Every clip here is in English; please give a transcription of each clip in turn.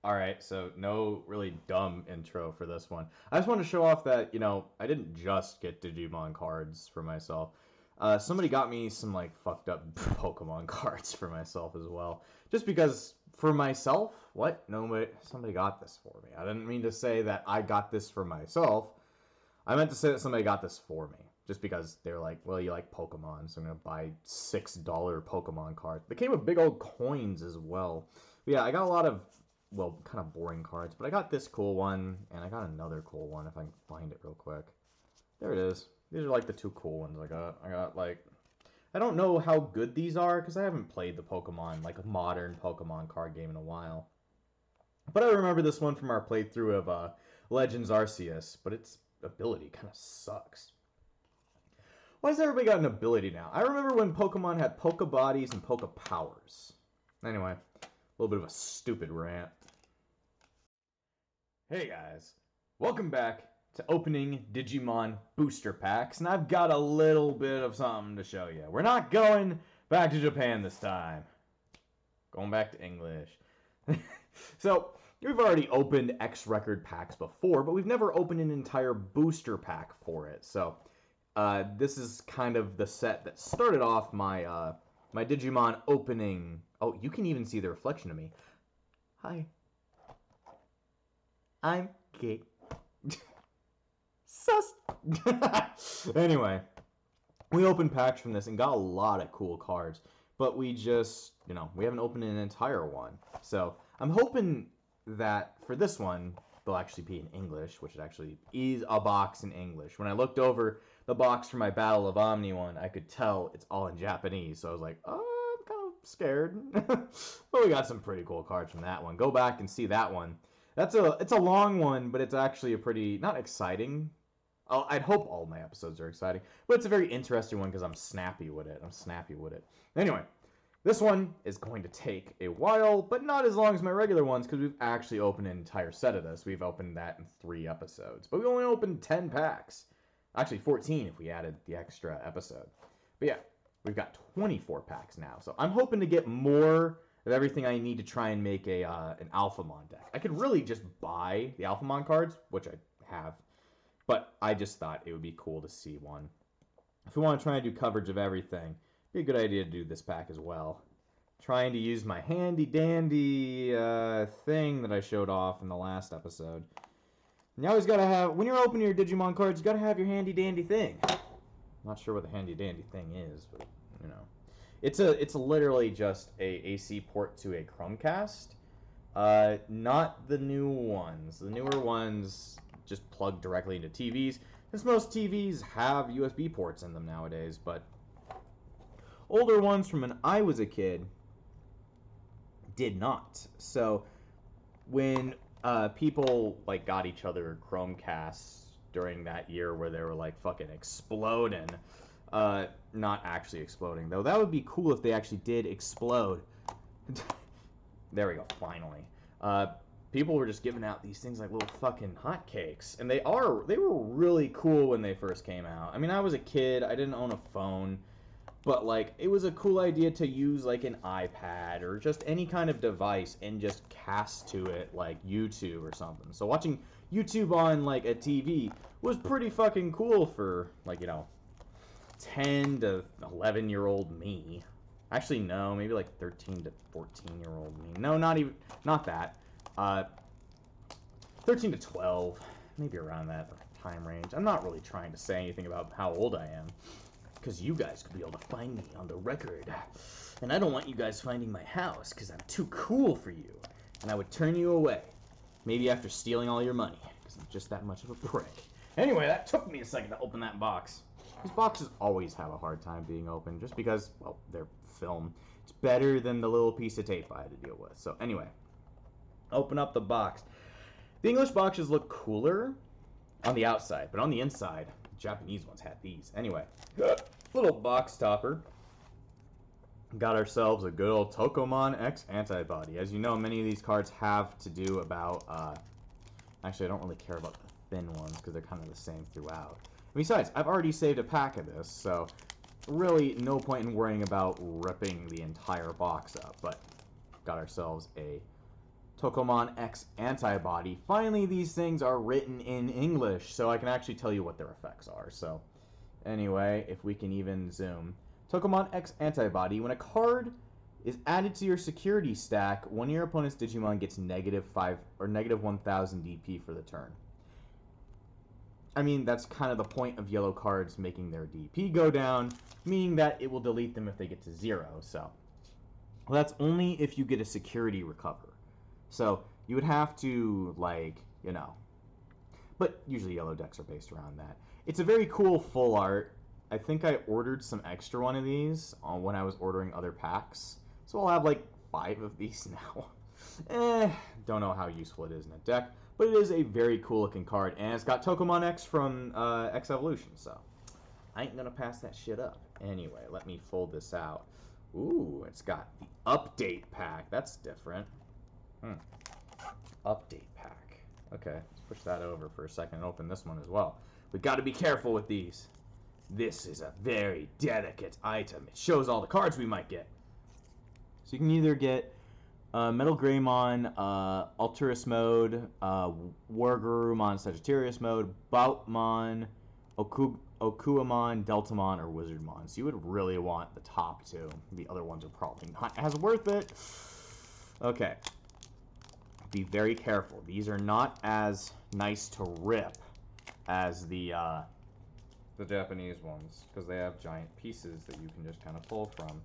Alright, so no really dumb intro for this one. I just want to show off that, I didn't just get Digimon cards for myself. Somebody got me some, like, fucked up Pokemon cards for myself as well. Just because, for myself? What? No, somebody got this for me. I didn't mean to say that I got this for myself. I meant to say that somebody got this for me. Just because they were like, well, you like Pokemon, so I'm going to buy $6 Pokemon cards. They came with big old coins as well. But yeah, I got a lot of, well, kind of boring cards. But I got this cool one, and I got another cool one, if I can find it real quick. There it is. These are like the two cool ones I got. I got like, I don't know how good these are, because I haven't played the Pokemon, like a modern Pokemon card game in a while. But I remember this one from our playthrough of Legends Arceus, but its ability kind of sucks. Why has everybody got an ability now? I remember when Pokemon had Pokebodies and Pokepowers. Anyway, a little bit of a stupid rant. Hey guys, welcome back to opening Digimon booster packs, and I've got a little bit of something to show you. We're not going back to Japan this time. Going back to English. So, we've already opened X record packs before, but we've never opened an entire booster pack for it. So, this is kind of the set that started off my my Digimon opening. Oh, you can even see the reflection of me. Hi. I'm gay. Sus. Anyway, we opened packs from this and got a lot of cool cards, but we just, we haven't opened an entire one. So I'm hoping that for this one, they'll actually be in English, which it actually is a box in English. When I looked over the box for my Battle of Omni one, I could tell it's all in Japanese. So I was like, oh, I'm kind of scared. But we got some pretty cool cards from that one. Go back and see that one. It's a long one, but it's actually a pretty, not exciting. I'd hope all my episodes are exciting, but it's a very interesting one because I'm snappy with it. Anyway, this one is going to take a while, but not as long as my regular ones because we've actually opened an entire set of this. We've opened that in 3 episodes, but we only opened 10 packs. Actually, 14 if we added the extra episode. But yeah, we've got 24 packs now, so I'm hoping to get more of everything I need to try and make an Alphamon deck. I could really just buy the Alphamon cards, which I have, but I just thought it would be cool to see one. If we want to try and do coverage of everything, it'd be a good idea to do this pack as well. Trying to use my handy dandy thing that I showed off in the last episode. You always gotta have, when you're opening your Digimon cards, you gotta have your handy dandy thing. Not sure what the handy dandy thing is, but it's literally just a AC port to a Chromecast. Not the new ones. The newer ones just plug directly into TVs. Since most TVs have USB ports in them nowadays, but older ones from when I was a kid did not. So when people like got each other Chromecasts during that year where they were like fucking exploding, not actually exploding though. That would be cool if they actually did explode. There we go, finally. People were just giving out these things like little fucking hotcakes, and they were really cool when they first came out. I mean, I was a kid, I didn't own a phone, but like it was a cool idea to use like an iPad or just any kind of device and just cast to it like YouTube or something. So watching YouTube on like a TV was pretty fucking cool for like 10 to 11-year-old me. Actually, no, maybe like 13 to 14-year-old me. No, not that. 13 to 12, maybe around that time range. I'm not really trying to say anything about how old I am, because you guys could be able to find me on the record. And I don't want you guys finding my house, because I'm too cool for you. And I would turn you away. Maybe after stealing all your money, because I'm just that much of a prick. Anyway, that took me a second to open that box. These boxes always have a hard time being opened, just because, well, they're film. It's better than the little piece of tape I had to deal with. So anyway, open up the box. The English boxes look cooler on the outside, but on the inside, the Japanese ones had these. Anyway, little box topper. Got ourselves a good old Tokomon X antibody. As you know, many of these cards have to do about, actually I don't really care about the thin ones because they're kind of the same throughout. Besides, I've already saved a pack of this, so really no point in worrying about ripping the entire box up. But got ourselves a Tokomon X Antibody. Finally, these things are written in English, so I can actually tell you what their effects are. So, anyway, if we can even zoom. Tokomon X Antibody. When a card is added to your security stack, one of your opponent's Digimon gets -5 or -1000 DP for the turn. I mean, that's kind of the point of yellow cards making their DP go down, meaning that it will delete them if they get to 0. So, well, that's only if you get a security recover. So, you would have to, like, you know. But usually yellow decks are based around that. It's a very cool full art. I think I ordered some extra one of these when I was ordering other packs. So I'll have like 5 of these now. Don't know how useful it is in a deck. But it is a very cool looking card. And it's got Tokomon X from X Evolution. So I ain't going to pass that shit up. Anyway, let me fold this out. Ooh, it's got the update pack. That's different. Update pack. Okay, let's push that over for a second and open this one as well. We've got to be careful with these. This is a very delicate item. It shows all the cards we might get. So you can either get Metal Greymon, Alterous Mode, Wargurumon, Sagittarius Mode, Boutmon, Okuamon, Deltamon, or Wizardmon. So you would really want the top two. The other ones are probably not as worth it. Okay. Be very careful. These are not as nice to rip as the Japanese ones, because they have giant pieces that you can just kind of pull from.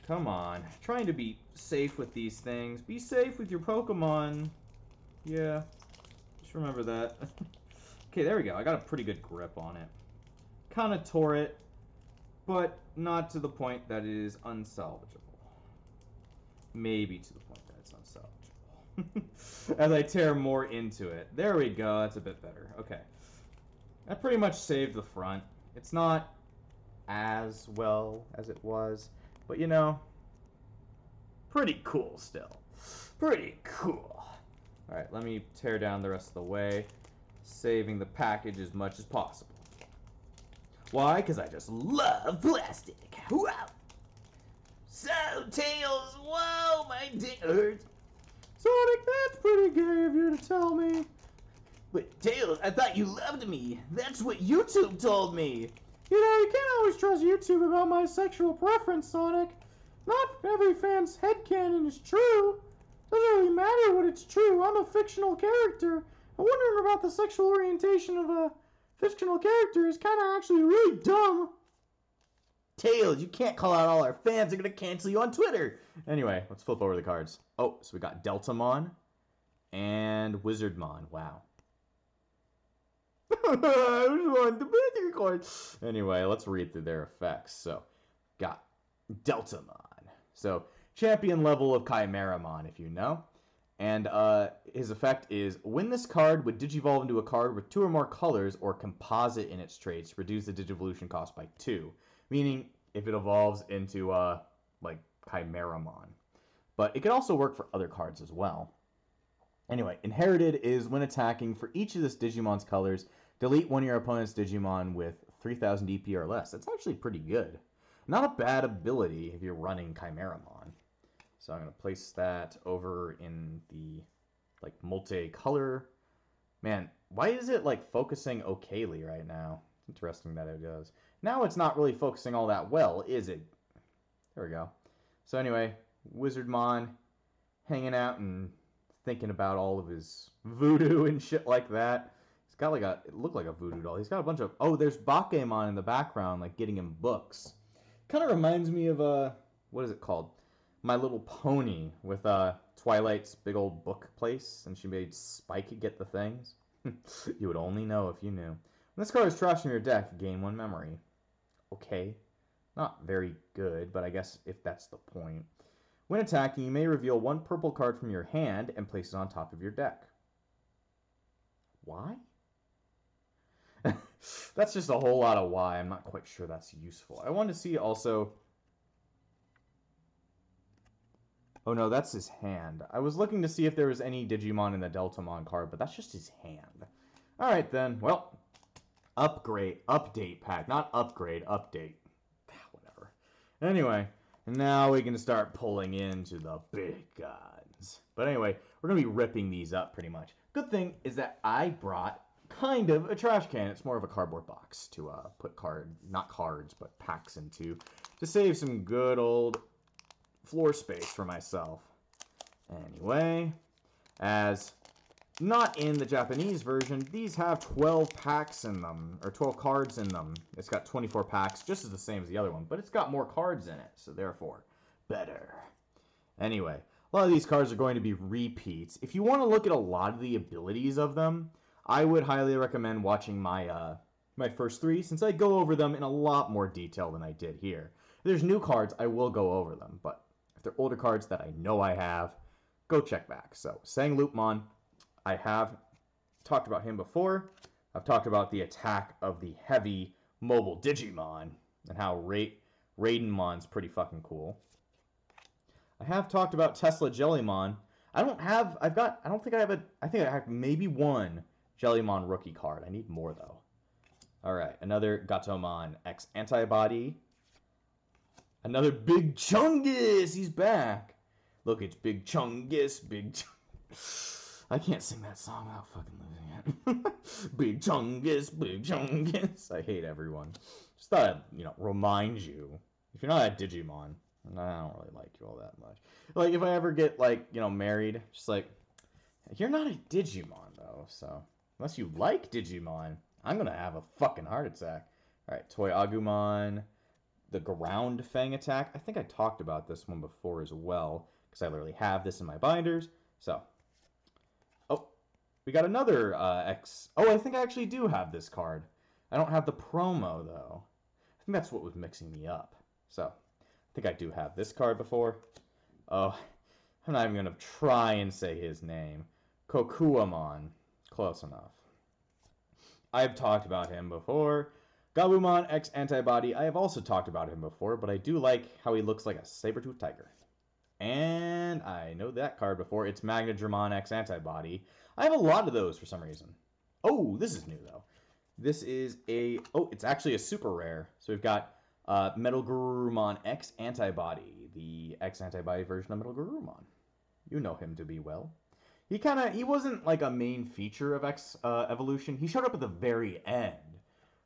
Come on. Trying to be safe with these things. Be safe with your Pokemon. Yeah. Just remember that. Okay, there we go. I got a pretty good grip on it. Kind of tore it, but not to the point that it is unsalvageable. Maybe to the point that it's unsalvageable. As I tear more into it. There we go. That's a bit better. Okay. That pretty much saved the front. It's not as well as it was, but you know, pretty cool still. Pretty cool. Alright, let me tear down the rest of the way, saving the package as much as possible. Why? Because I just love plastic. Wow. So, Tails, whoa, my dick hurts. Sonic, that's pretty gay of you to tell me. But, Tails, I thought you loved me. That's what YouTube told me. You know, you can't always trust YouTube about my sexual preference, Sonic. Not every fan's headcanon is true. Doesn't really matter what it's true. I'm a fictional character. And wondering about the sexual orientation of a fictional character is kind of actually really dumb. Tails, you can't call out all our fans. They're going to cancel you on Twitter. Anyway, let's flip over the cards. Oh, so we got Deltamon and Wizardmon. Wow. I just wanted the better card. Anyway, let's read through their effects. So, got Deltamon. So, champion level of Chimeramon, if you know. And his effect is, when this card would digivolve into a card with 2 or more colors or composite in its traits, reduce the digivolution cost by 2. Meaning, if it evolves into, like, Chimeramon. But it can also work for other cards as well. Anyway, inherited is when attacking for each of this Digimon's colors, delete one of your opponent's Digimon with 3000 DP or less. That's actually pretty good. Not a bad ability if you're running Chimeramon. So I'm going to place that over in the, like, multicolor. Man, why is it, like, focusing okayly right now? Interesting that it does. Now it's not really focusing all that well, is it? There we go. So anyway, Wizardmon hanging out and thinking about all of his voodoo and shit like that. He's got like it looked like a voodoo doll. He's got a bunch of, oh, there's Bakemon in the background, like getting him books. Kind of reminds me of, what is it called? My Little Pony with Twilight's big old book place, and she made Spike get the things. You would only know if you knew. When this card is trashed in your deck, gain 1 memory. Okay. Not very good, but I guess if that's the point. When attacking, you may reveal 1 purple card from your hand and place it on top of your deck. Why? That's just a whole lot of why. I'm not quite sure that's useful. I want to see also... Oh no, that's his hand. I was looking to see if there was any Digimon in the Deltamon card, but that's just his hand. Alright then, well... Update pack. Not upgrade, update. Whatever. Anyway... And now we can start pulling into the big guns. wins. But anyway, we're going to be ripping these up pretty much. Good thing is that I brought kind of a trash can. It's more of a cardboard box to put not cards, but packs into, to save some good old floor space for myself. Anyway, as not in the Japanese version, these have 12 packs in them, or 12 cards in them. It's got 24 packs, just as the same as the other one, but it's got more cards in it, so therefore, better. Anyway, a lot of these cards are going to be repeats. If you want to look at a lot of the abilities of them, I would highly recommend watching my my first 3, since I go over them in a lot more detail than I did here. If there's new cards, I will go over them, but if they're older cards that I know I have, go check back. So, Sangloopmon, I have talked about him before. I've talked about the attack of the heavy mobile Digimon and how Raidenmon's pretty fucking cool. I have talked about Tesla Jellymon. I think I have maybe one Jellymon rookie card. I need more though. Alright, another Gatomon X Antibody. Another Big Chungus! He's back! Look, it's Big Chungus, I can't sing that song without fucking losing it. Big Chungus. I hate everyone. Just thought I'd, remind you. If you're not a Digimon, and I don't really like you all that much. Like, if I ever get, married, just you're not a Digimon, though, so. Unless you like Digimon, I'm gonna have a fucking heart attack. Alright, Toy Agumon. The Ground Fang attack. I think I talked about this one before as well, because I literally have this in my binders. So, we got another X. Oh, I think I actually do have this card. I don't have the promo, though. I think that's what was mixing me up. So, I think I do have this card before. Oh, I'm not even going to try and say his name. Kokuamon. Close enough. I've talked about him before. Gabumon X Antibody. I have also talked about him before, but I do like how he looks like a saber-toothed tiger. And I know that card before. It's Magnadramon X Antibody. I have a lot of those for some reason. Oh, this is new, though. This is it's actually a super rare. So we've got Metal Garurumon X Antibody, the X Antibody version of Metal Garurumon. You know him to be well. He wasn't like a main feature of X Evolution. He showed up at the very end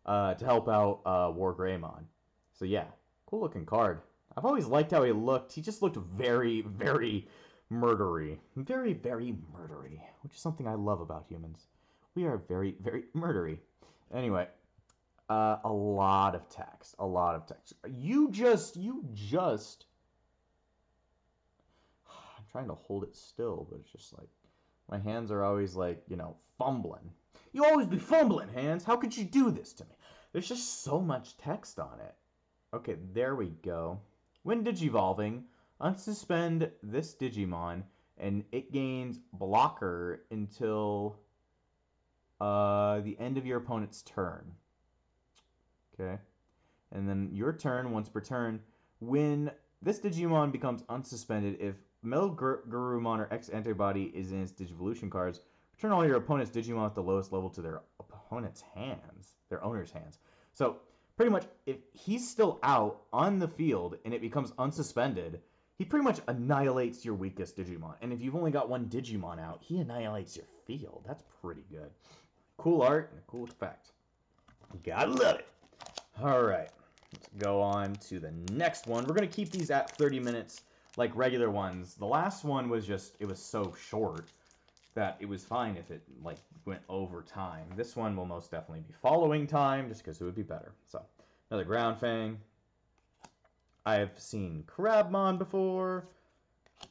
to help out War Greymon. So yeah, cool looking card. I've always liked how he looked. He just looked very, very murdery. Very, very murdery, which is something I love about humans. We are very, very murdery. Anyway, a lot of text. A lot of text. You just... I'm trying to hold it still, but it's just like... My hands are always fumbling. You always be fumbling, hands. How could you do this to me? There's just so much text on it. Okay, there we go. When Digivolving, unsuspend this Digimon, and it gains blocker until the end of your opponent's turn. Okay. And then your turn, once per turn, when this Digimon becomes unsuspended, if Metal Garurumon or X Antibody is in its Digivolution cards, return all your opponent's Digimon at the lowest level to their opponent's hands, their owner's hands. So, pretty much, if he's still out on the field and it becomes unsuspended, he pretty much annihilates your weakest Digimon. And if you've only got one Digimon out, he annihilates your field. That's pretty good. Cool art and a cool effect. Gotta love it. Alright, let's go on to the next one. We're going to keep these at 30 minutes like regular ones. The last one was it was so short that it was fine if it went over time. This one will most definitely be following time just because it would be better. So, another Ground Fang. I've seen Crabmon before.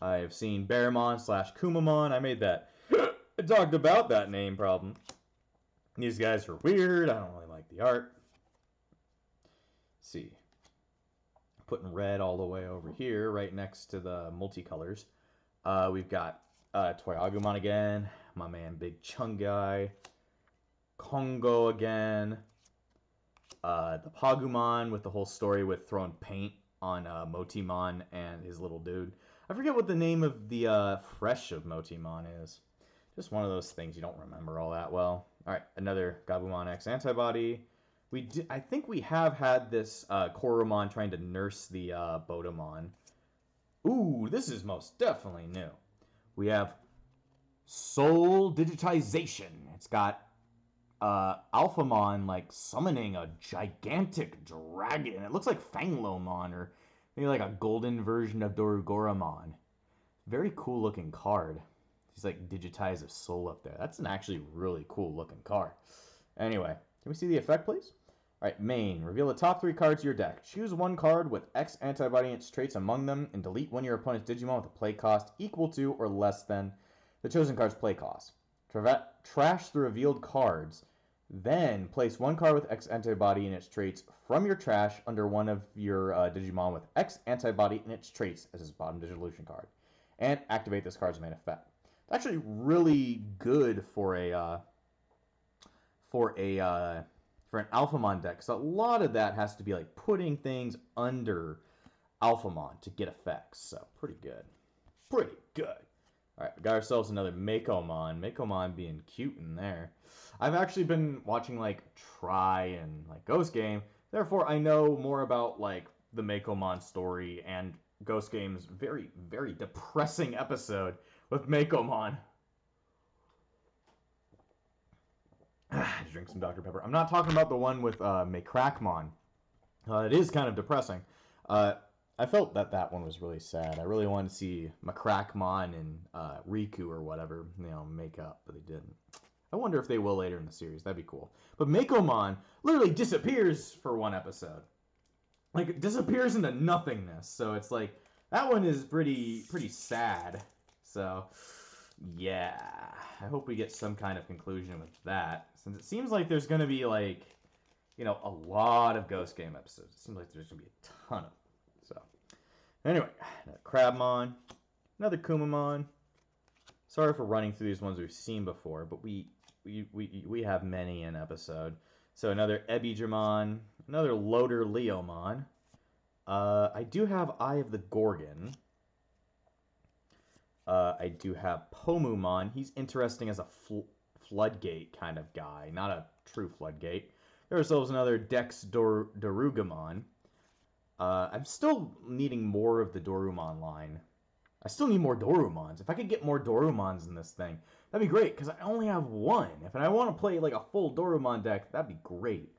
I've seen Bearmon/Kumamon. I made that. I talked about that name problem. These guys are weird. I don't really like the art. Let's see. Putting red all the way over here, right next to the multicolors. We've got Toy Agumon again. My man Big Chungai. Kongo again. The Pagumon with the whole story with throwing paint on Motimon and his little dude. I forget what the name of the fresh of Motimon is. Just one of those things you don't remember all that well. Alright, another Gabumon X Antibody. I think we have had this Koromon trying to nurse the Bodamon. Ooh, this is most definitely new. We have Soul Digitization. It's got Alphamon like summoning a gigantic dragon. It looks like Fanglomon or maybe like a golden version of Dorugoramon. Very cool looking card. He's like digitized a soul up there. That's an actually really cool looking card. Anyway, can we see the effect, please? All right, main. Reveal the top 3 cards of your deck. Choose one card with X antibody and its traits among them, and delete one of your opponent's Digimon with a play cost equal to or less than the chosen card's play cost. Trash the revealed cards. Then place one card with X antibody and its traits from your trash under one of your Digimon with X antibody and its traits as its bottom Digivolution card. And activate this card's main effect. It's actually really good for an Alphamon deck. So a lot of that has to be like putting things under Alphamon to get effects. So pretty good. Pretty good. Alright, we got ourselves another Makomon. Makomon being cute in there. I've actually been watching like Try and like Ghost Game. Therefore, I know more about like the Makomon story and Ghost Game's very, very depressing episode with Makomon. Drink some Dr. Pepper. I'm not talking about the one with Makrakmon. It is kind of depressing. I felt that one was really sad. I really wanted to see Makrakmon and Riku or whatever, make up, but they didn't. I wonder if they will later in the series. That'd be cool. But Makomon literally disappears for one episode. Like, it disappears into nothingness. So it's like, that one is pretty sad. So, yeah. I hope we get some kind of conclusion with that. Since it seems like there's going to be, like, a lot of Ghost Game episodes. It seems like there's going to be a ton of them. So, anyway, another Crabmon, another Kumamon. Sorry for running through these ones we've seen before, but we have many in episode. So another Ebijamon, another Loader Leomon. I do have Eye of the Gorgon. I do have Pomumon. He's interesting as a floodgate kind of guy, not a true floodgate. There's ourselves another Dex Dorugamon. I'm still needing more of the Dorumon line. I still need more Dorumons. If I could get more Dorumons in this thing, that'd be great, because I only have one. If I want to play like a full Dorumon deck, that'd be great.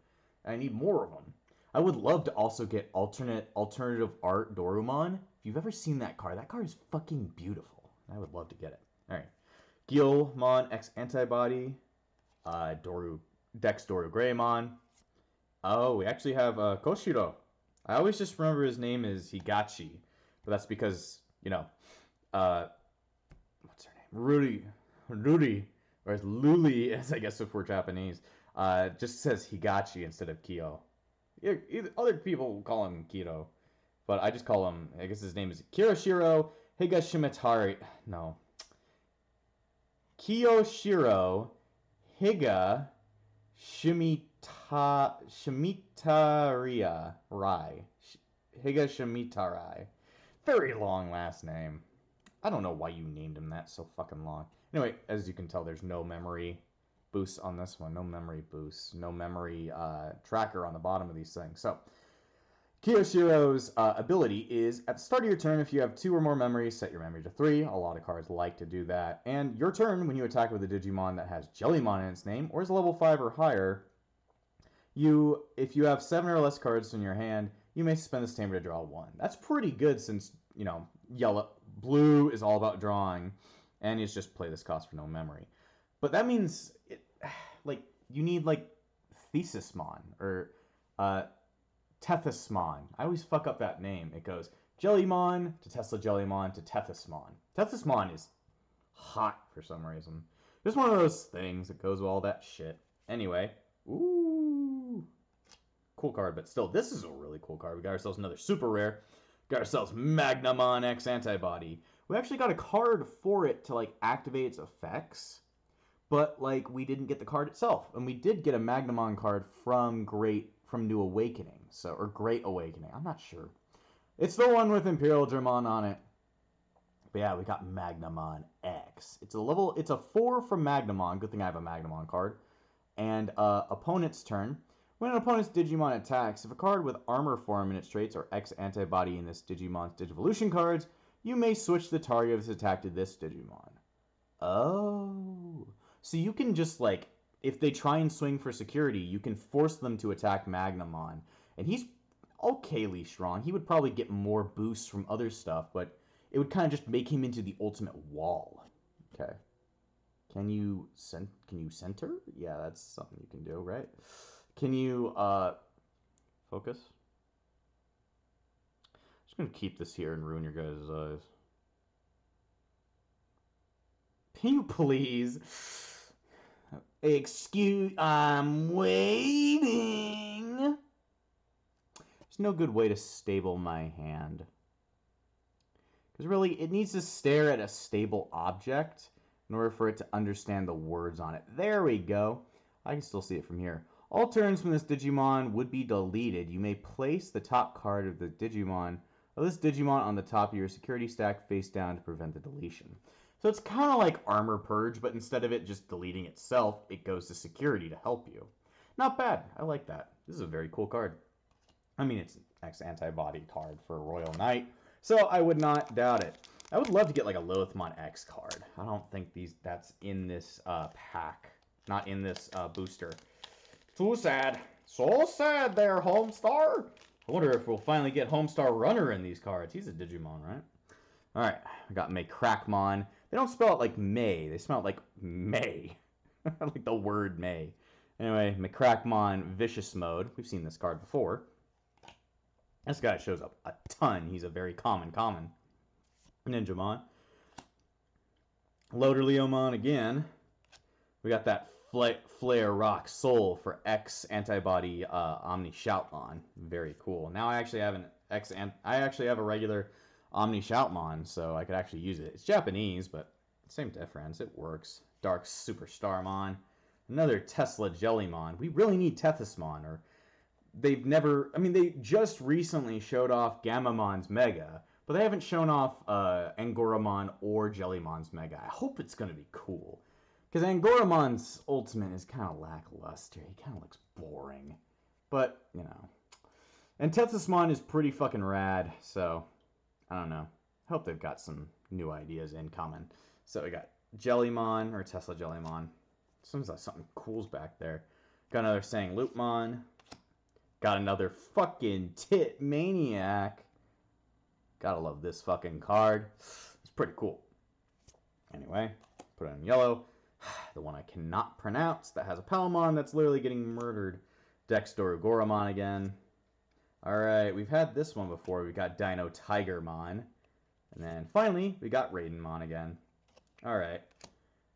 I need more of them. I would love to also get alternative art Dorumon. If you've ever seen that card is fucking beautiful. I would love to get it. Alright. Guilmon X Antibody. Dex Dorugraymon. Oh, we actually have Koshiro. I always just remember his name is Higachi. But that's because, what's her name? Ruri, or it's Luli, as I guess if we're Japanese, just says Higachi instead of Kyo. Other people call him Kiro, but I just call him, I guess his name is Kiyoshiro Higashimitari. No. Kiyoshiro Higashimitariya Rai. Higashimitarai. Very long last name. I don't know why you named him that so fucking long. Anyway, as you can tell, there's no memory boost on this one. No memory boost. No memory tracker on the bottom of these things. So, Kiyoshiro's ability is, at the start of your turn, if you have 2 or more memories, set your memory to 3. A lot of cards like to do that. And your turn, when you attack with a Digimon that has Jellymon in its name, or is level 5 or higher, if you have 7 or less cards in your hand, you may spend this chamber to draw 1. That's pretty good since, blue is all about drawing, and you just play this cost for no memory. But that means, you need, Thesismon, or, Tethysmon. I always fuck up that name. It goes Jellymon to Tesla Jellymon to Tethysmon. Tethysmon is hot for some reason. Just one of those things that goes with all that shit. Anyway, ooh. Cool card, but still, this is a really cool card. We got ourselves another super rare. Got ourselves Magnamon X Antibody. We actually got a card for it to, activate its effects. But, we didn't get the card itself. And we did get a Magnamon card from New Awakening. Or Great Awakening. I'm not sure. It's the one with Imperial Germon on it. But yeah, we got Magnamon X. It's a 4 from Magnamon. Good thing I have a Magnamon card. And, opponent's turn. When an opponent's Digimon attacks, if a card with Armor Form in its traits or X Antibody in this Digimon's Digivolution cards, you may switch the target of its attack to this Digimon. Oh. So you can just, like, if they try and swing for security, you can force them to attack Magnamon. And he's okayly strong. He would probably get more boosts from other stuff, but it would kind of just make him into the ultimate wall. Okay. Can you center? Yeah, that's something you can do, right? Can you focus? I'm just gonna keep this here and ruin your guys' eyes. Can you please? Excuse, I'm waiting. There's no good way to stable my hand. Because really, it needs to stare at a stable object in order for it to understand the words on it. There we go. I can still see it from here. All turns from this Digimon would be deleted. You may place the top card of this Digimon on the top of your security stack face down to prevent the deletion. So it's kind of like Armor Purge, but instead of it just deleting itself, it goes to security to help you. Not bad. I like that. This is a very cool card. I mean, it's an X-Antibody card for a Royal Knight, so I would not doubt it. I would love to get like a Lilithmon X card. I don't think that's in this pack. Not in this booster. Too sad. So sad there, Homestar. I wonder if we'll finally get Homestar Runner in these cards. He's a Digimon, right? Alright, I got Maycrackmon. They don't spell it like May. They spell it like May. Like the word May. Anyway, Maycrackmon Vicious Mode. We've seen this card before. This guy shows up a ton. He's a very common. Ninjamon. Loaderleomon again. We got that Flare Rock Soul for X Antibody Omni Shoutmon. Very cool. Now I actually have a regular Omni Shoutmon, so I could actually use it. It's Japanese, but same difference. It works. Dark Superstarmon. Another Tesla Jellymon. We really need Tethysmon, or they've never... I mean, they just recently showed off Gamamon's Mega, but they haven't shown off Angoramon or Jellymon's Mega. I hope it's going to be cool. Because Angoramon's Ultimate is kind of lackluster. He kind of looks boring. But, you know. And Tethysmon is pretty fucking rad, so... I don't know. I hope they've got some new ideas in common. So we got Jellymon, or Tesla Jellymon. Seems like something cool's back there. Got another Sang Loopmon. Got another fucking Tit Maniac. Gotta love this fucking card. It's pretty cool. Anyway, put it in yellow. The one I cannot pronounce that has a Palmon that's literally getting murdered. Dexdorugoramon again. Alright, we've had this one before. We got Dino Tigermon. And then finally, we got Raidenmon again. Alright.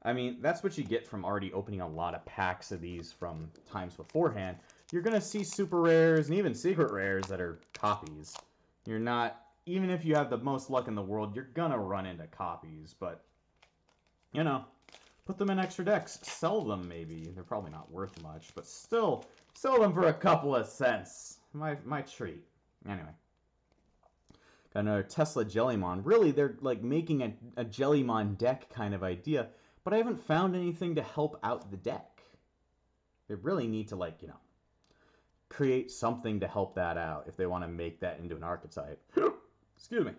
I mean, that's what you get from already opening a lot of packs of these from times beforehand. You're going to see super rares and even secret rares that are copies. You're not, even if you have the most luck in the world, you're going to run into copies. But, you know, put them in extra decks. Sell them maybe. They're probably not worth much, but still, sell them for a couple of cents. My treat. Anyway. Got another Tesla Jellymon. Really, they're like making a Jellymon deck kind of idea, but I haven't found anything to help out the deck. They really need to, like, you know, create something to help that out if they want to make that into an archetype. Excuse me.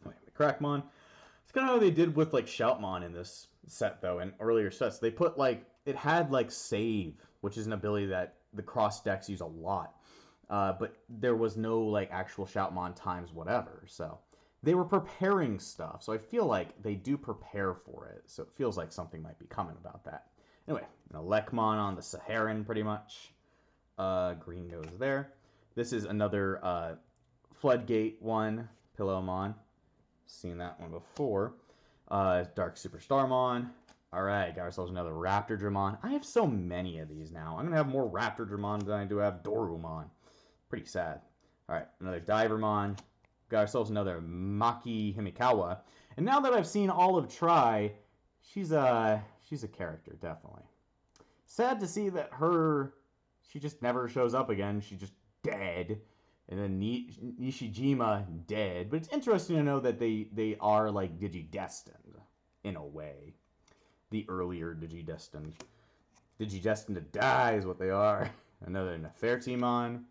Anyway, Crackmon. It's kind of how they did with, like, Shoutmon in this set, though, in earlier sets. They put, like, it had, like, Save, which is an ability that the cross decks use a lot. But there was no, like, actual Shoutmon times whatever, so they were preparing stuff, so I feel like they do prepare for it, so it feels like something might be coming about that. Anyway, Lekmon on the Saharan, pretty much. Green goes there. This is another Floodgate one, Pillowmon. Seen that one before. Dark Superstarmon. Alright, got ourselves another Raptordramon. I have so many of these now. I'm going to have more Raptordramon than I do have Dorumon. Pretty sad. Alright, another Divermon. Got ourselves another Maki Himikawa. And now that I've seen all of Tri, she's a character, definitely. Sad to see that she just never shows up again. She's just dead. And then Nishijima dead. But it's interesting to know that they are like Digidestined, in a way. The earlier Digidestined. Digidestined to die is what they are. Another Nefertimon.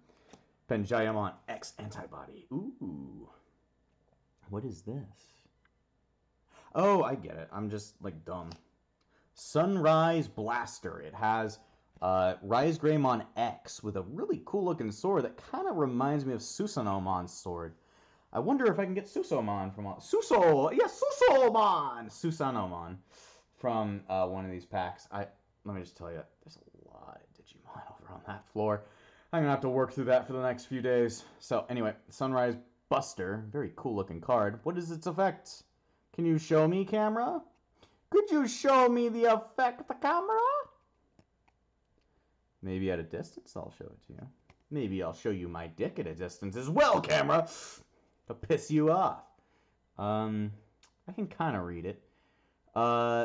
Panjayamon X Antibody. Ooh. What is this? Oh, I get it. I'm just, like, dumb. Sunrise Blaster. It has Rise Greymon X with a really cool-looking sword that kind of reminds me of Susanomimon's sword. I wonder if I can get Susomon from... Susanomon from one of these packs. Let me just tell you, there's a lot of Digimon over on that floor. I'm going to have to work through that for the next few days. So, anyway, Sunrise Buster. Very cool-looking card. What is its effect? Can you show me, camera? Could you show me the effect, the camera? Maybe at a distance I'll show it to you. Maybe I'll show you my dick at a distance as well, camera! To piss you off. I can kind of read it.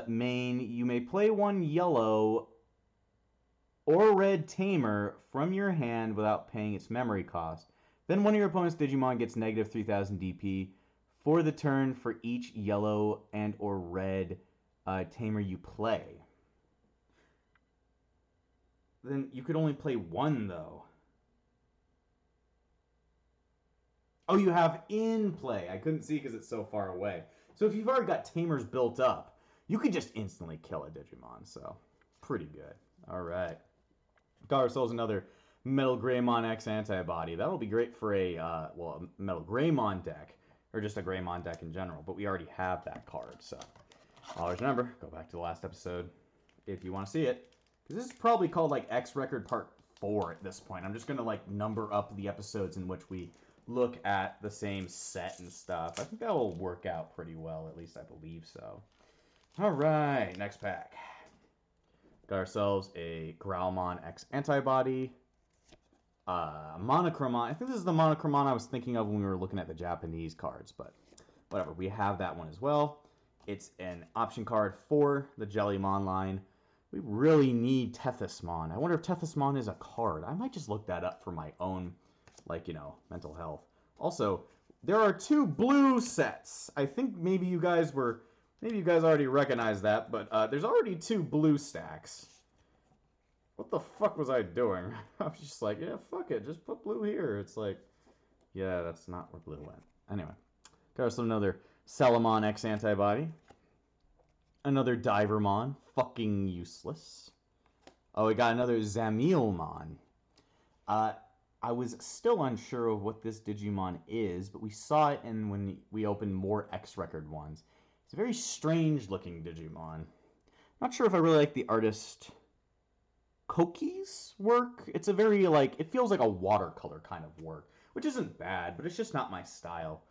Main, you may play one yellow or red tamer from your hand without paying its memory cost. Then one of your opponent's Digimon gets negative 3000 DP for the turn for each yellow and or red tamer you play. Then you could only play one, though. Oh, you have in play. I couldn't see because it's so far away. So if you've already got tamers built up, you could just instantly kill a Digimon. So, pretty good. All right. Got ourselves another Metal Greymon X antibody. That'll be great for a Metal Greymon deck, or just a Greymon deck in general. But we already have that card, so always remember, go back to the last episode if you want to see it. Because this is probably called like X Record Part 4 at this point. I'm just going to like number up the episodes in which we look at the same set and stuff. I think that will work out pretty well, at least I believe so. Alright, next pack. Got ourselves a Growlmon X antibody. Monochromon. I think this is the Monochromon I was thinking of when we were looking at the Japanese cards, but whatever. We have that one as well. It's an option card for the Jellymon line. We really need Tethysmon. I wonder if Tethysmon is a card. I might just look that up for my own, like, you know, mental health. Also, there are 2 blue sets. I think maybe you guys already recognized that, but there's already 2 blue stacks. What the fuck was I doing? I was just like, yeah, fuck it, just put blue here. It's like, yeah, that's not where blue went. Anyway, got us another Salamon X antibody. Another Divermon, fucking useless. Oh, we got another Zamilmon. I was still unsure of what this Digimon is, but we saw it when we opened more X Record ones. It's a very strange looking Digimon. Not sure if I really like the artist Koki's work. It's a very, like, it feels like a watercolor kind of work, which isn't bad, but it's just not my style.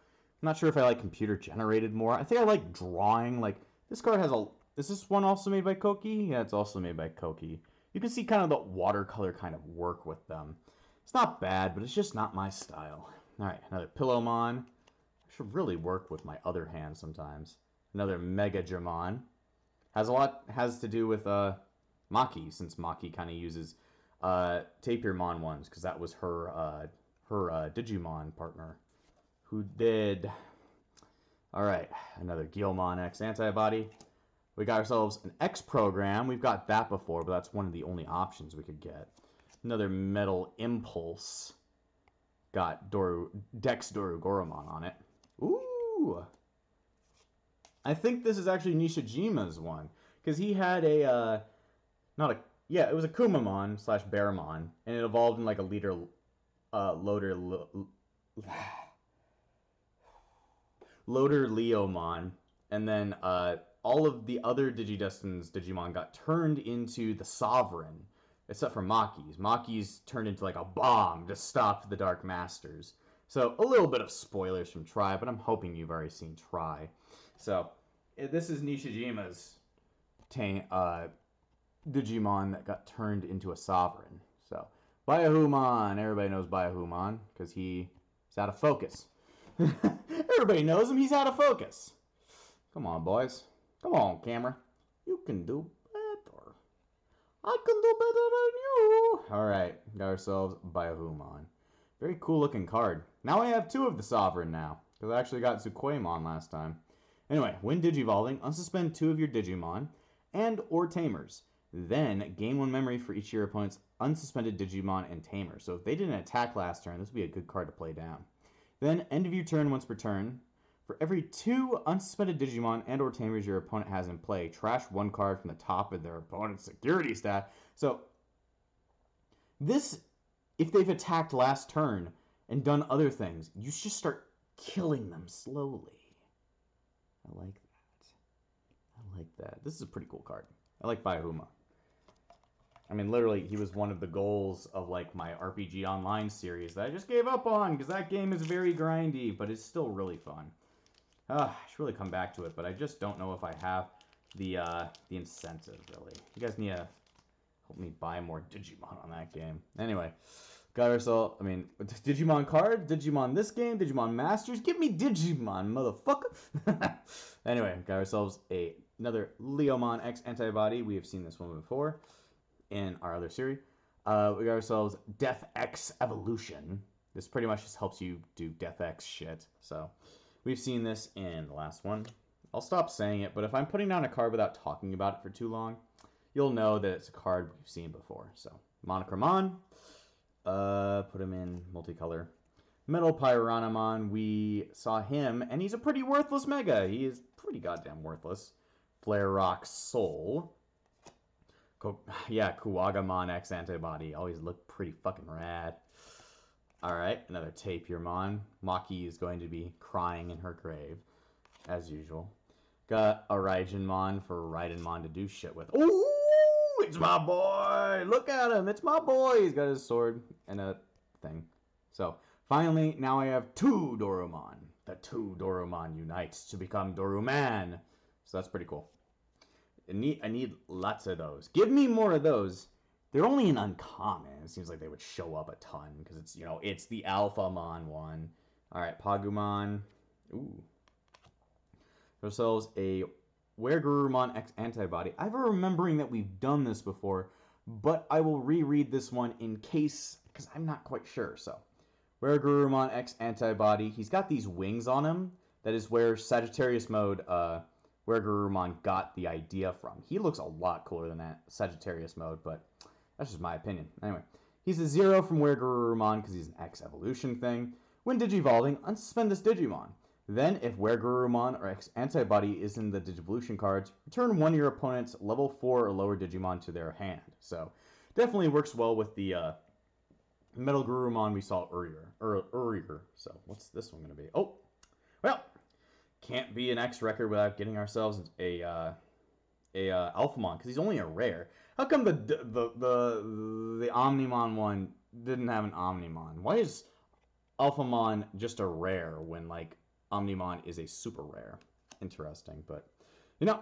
I'm not sure if I like computer generated more. I think I like drawing. Like, this card has is this one also made by Koki? Yeah, it's also made by Koki. You can see kind of the watercolor kind of work with them. It's not bad, but it's just not my style. Alright, another Pillowmon. I should really work with my other hand sometimes. Another Megajamon. Has to do with Maki, since Maki kind of uses Tapirmon ones, because that was her Digimon partner who did. Alright, another Guilmon X antibody. We got ourselves an X program. We've got that before, but that's one of the only options we could get. Another Metal Impulse. Got Dex Dorugoromon on it. Ooh! I think this is actually Nishijima's one, because he had it was a Kumamon / Bearmon, and it evolved in like a Loader Leomon, and then all of the other Digidestin's Digimon got turned into the Sovereign, except for Maki's. Maki's turned into like a bomb to stop the Dark Masters. So a little bit of spoilers from Tri, but I'm hoping you've already seen Tri. So this is Nishijima's Digimon that got turned into a Sovereign. So Byahuman, everybody knows Byahuman because he's out of focus. Everybody knows him. He's out of focus. Come on, boys. Come on, camera. You can do better. I can do better than you. All right. Got ourselves Byahuman. Very cool looking card. Now I have 2 of the Sovereign now, because I actually got Zukoimon last time. Anyway, when Digivolving, unsuspend 2 of your Digimon and or Tamers. Then gain 1 memory for each of your opponent's unsuspended Digimon and Tamers. So if they didn't attack last turn, this would be a good card to play down. Then, end of your turn once per turn. For every 2 unsuspended Digimon and or Tamers your opponent has in play, trash 1 card from the top of their opponent's security stat. So, this, if they've attacked last turn and done other things, you just start killing them slowly. I like that. I like that. This is a pretty cool card. I like Baihuma. I mean, literally, he was one of the goals of, like, my RPG Online series that I just gave up on, because that game is very grindy, but it's still really fun. I should really come back to it, but I just don't know if I have the incentive, really. You guys need to help me buy more Digimon on that game. Anyway, got ourselves, I mean, Digimon Card, Digimon this game, Digimon Masters. Give me Digimon, motherfucker. Anyway, got ourselves another Leomon X Antibody. We have seen this one before in our other series. We got ourselves Death X Evolution. This pretty much just helps you do Death X shit, so... We've seen this in the last one. I'll stop saying it, but if I'm putting down a card without talking about it for too long, you'll know that it's a card we've seen before. So, Monochromon. Put him in multicolor. Metal Pyranamon, we saw him, and he's a pretty worthless mega. He is pretty goddamn worthless. Flare Rock Soul. Kuwagamon X Antibody. Always look pretty fucking rad. Alright, another Tapirmon. Maki is going to be crying in her grave, as usual. Got a Raigenmon for Raidenmon to do shit with. Ooh, it's my boy! Look at him, it's my boy! He's got his sword and a thing. So, finally, now I have 2 Dorumon. The 2 Dorumon unites to become Doruman. So that's pretty cool. I need lots of those. Give me more of those. They're only an uncommon. It seems like they would show up a ton because it's, you know, it's the Alphamon one. All right, Pagumon. Ooh. Ourselves a Weregurumon X Antibody. I have a remembering that we've done this before, but I will reread this one in case, because I'm not quite sure. So, Weregurumon X Antibody. He's got these wings on him. That is where Sagittarius mode, Weregurumon got the idea from. He looks a lot cooler than that Sagittarius mode, but that's just my opinion. Anyway, he's a 0 from Weregurumon because he's an X evolution thing. When Digivolving, unsuspend this Digimon. Then, if Weregurumon or X Antibody is in the Digivolution cards, return one of your opponent's level 4 or lower Digimon to their hand. So, definitely works well with the Metal Gurumon we saw earlier. So, what's this one going to be? Oh, well, can't be an X record without getting ourselves a Alphamon because he's only a rare. How come the Omnimon one didn't have an Omnimon? Why is Alphamon just a rare when, like, Omnimon is a super rare? Interesting, but, you know,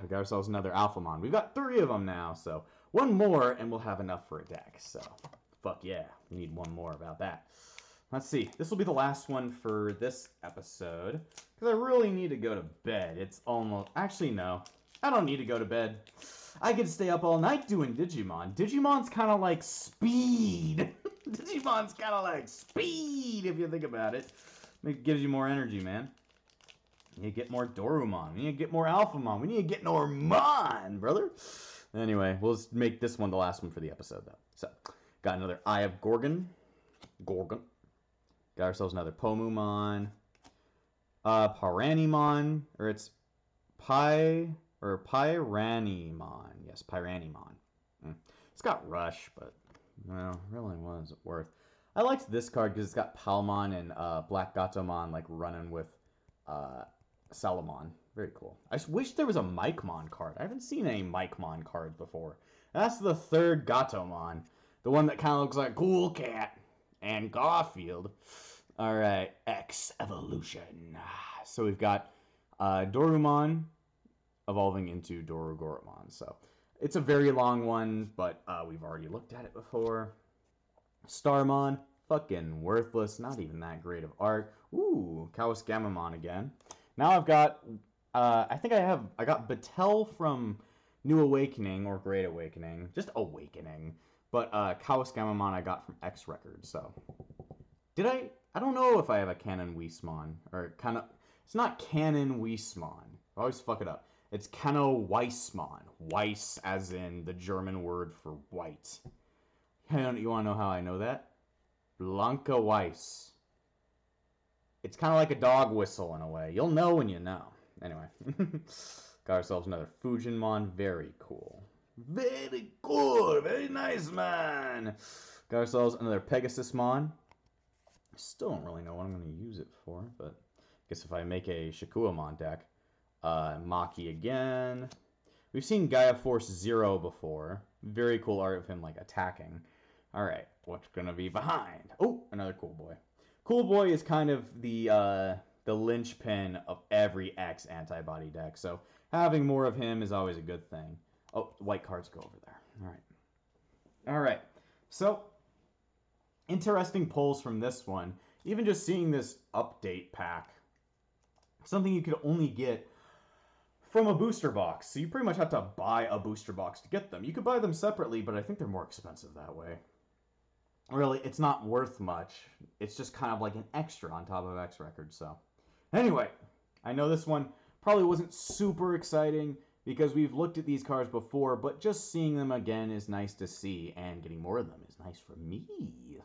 we got ourselves another Alphamon. We've got 3 of them now, so one more and we'll have enough for a deck. So, fuck yeah, we need one more about that. Let's see. This will be the last one for this episode because I really need to go to bed. It's almost... Actually, no. I don't need to go to bed. I could stay up all night doing Digimon. Digimon's kind of like speed. Digimon's kind of like speed, if you think about it. It gives you more energy, man. You need to get more Dorumon. We need to get more Alphamon. We need to get more Mon, brother. Anyway, we'll just make this one the last one for the episode, though. So, got another Eye of Gorgon. Got ourselves another Pomumon. Piranimon. Or it's Pyranimon. Yes, Pyranimon. It's got Rush, but, well, really wasn't worth. I liked this card because it's got Palmon and Black Gatomon, like, running with Salamon. Very cool. I just wish there was a Micmon card. I haven't seen any Micmon cards before. That's the 3rd Gatomon. The one that kind of looks like Cool Cat and Garfield. Alright, X Evolution. So we've got Dorumon evolving into Dorogoromon. So it's a very long one, but we've already looked at it before. Starmon, fucking worthless. Not even that great of art. Ooh, Kawasgamamon again. Now I've got, I got Batel from New Awakening or Great Awakening. Just Awakening. But Kawasgamamon I got from X Records, so. I don't know if I have a Canon Weismon. Or kind of, it's not Canon Weismon. I always fuck it up. It's Kano Weissmon. Weiss as in the German word for white. You want to know how I know that? Blanca Weiss. It's kind of like a dog whistle in a way. You'll know when you know. Anyway, got ourselves another Fujinmon. Very cool. Very cool. Very nice, man. Got ourselves another Pegasusmon. Still don't really know what I'm going to use it for, but I guess if I make a Shakuamon deck, Maki again. We've seen Gaia Force Zero before. Very cool art of him like attacking. All right, what's gonna be behind? Oh, another Cool Boy. Cool Boy is kind of the linchpin of every X antibody deck, so having more of him is always a good thing. Oh, white cards go over there. All right. So interesting pulls from this one. Even just seeing this update pack, something you could only get from a booster box. So you pretty much have to buy a booster box to get them. You could buy them separately, but I think they're more expensive that way. Really, it's not worth much. It's just kind of like an extra on top of X Records. So anyway, I know this one probably wasn't super exciting because we've looked at these cards before, but just seeing them again is nice to see, and getting more of them is nice for me.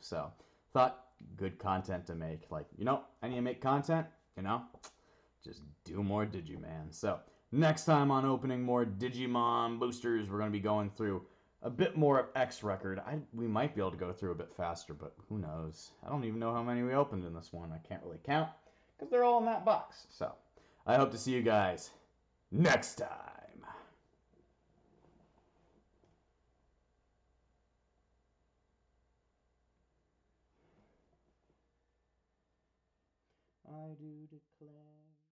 So thought good content to make. Like, I need to make content, just do more Digiman. So next time on opening more Digimon boosters, we're going to be going through a bit more of X Record. We might be able to go through a bit faster, but who knows? I don't even know how many we opened in this one. I can't really count because they're all in that box. So I hope to see you guys next time. I do declare.